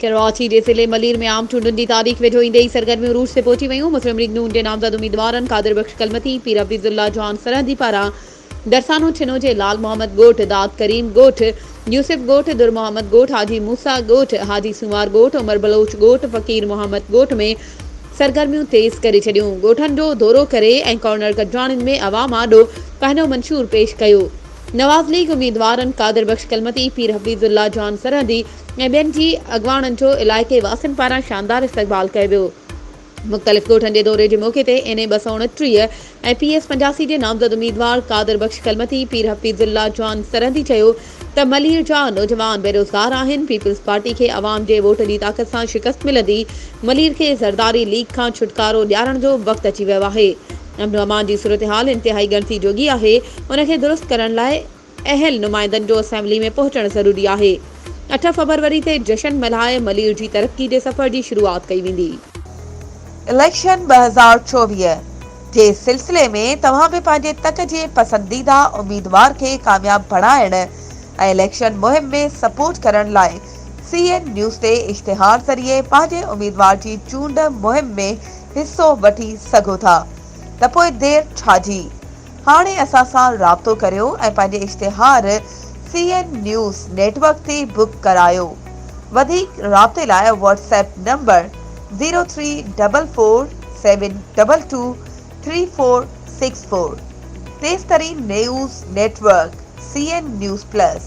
कराची जे ज़िले मलीर में आम चूंडुनि जी तारीख़ वेझो ईंदे ई सरगर्मियूं रूज़ ते पहुची वयूं। मुस्लिम लीग नून जे नामज़द उम्मीदवारनि कादिर बख्श कलमती, पीर हफीज़ुल्लाह जॉन सरहदी पारां दरसानो छिनो जे लाल मोहम्मद ॻोठ, दाद करीम ॻोठ, यूसुफ ॻोठ, दुर मोहम्मद ॻोठ, हाजी मूसा ॻोठ, हाजी सुमार ॻोठ, उमर बलोच ॻोठ, फ़कीर मोहम्मद ॻोठ में सरगर्मियूं तेज़ करे छॾियूं। ॻोठनि जो दौरो करे ऐं कॉर्नर कटवाणियुनि में अवाम आॾो पंहिंजो मंशूर पेश कयो। नवाज़ लीग उम्मीदवारनि कादिर बख्श कलमती, पीर हफीज़ुल्लाह जॉन सरहदी ऐं ॿियनि जी अॻवाननि जो इलाइक़े वासियुनि पारां शानदार इस्तक़बाल कयो वियो। मुख़्तलिफ़ ॻोठनि जे दौरे जे मौक़े ते NA 229 ऐं PS 85 जे नामज़द उम्मीदवार कादिर बख्श कलमती, पीर हफीज़ुल्लाह जॉन सरहदी चयो त मलीर जा नौजवान बेरोज़गार आहिनि। पीपल्स पार्टी खे अवाम जे वोट जी ताक़त सां शिकस्त मिलंदी। मलीर खे ज़रदारी लीग खां छुटकारो ॾियारण जो वक़्तु अची वियो आहे। अमन अमान जी सूरत-हाल इंतिहाई ॻणती जोगी आहे। उनखे दुरुस्त करण लाइ अहल नुमाइंदनि जो असेंबली में पहुचणु ज़रूरी आहे। 8 फरवरी ते जश्न मल्हाए मलीर जी तरक्की जे सफ़र जी शुरूआत कई वेंदी। इलेक्शन 2024 जे सिलसिले में तव्हां बि पंहिंजे तक जे पसंदीदा उम्मीदवार खे कामयाब बणाइण ऐं इलेक्शन मुहिम में सपोर्ट करण लाइ CN न्यूज़ ते इश्तिहार ज़रिए पंहिंजे उम्मीदवार जी चूंड मुहिम में हिस्सो वठी सघो था त पोइ देर छाजी। हाणे असां सां राब्तो करियो ऐं पंहिंजे इश्तिहार CN न्यूज़ नेटवर्क ते बुक करायो। वधीक राब्ते लाइ WhatsApp नंबर 03447223464। तेज़ तरीन news network CN news plus.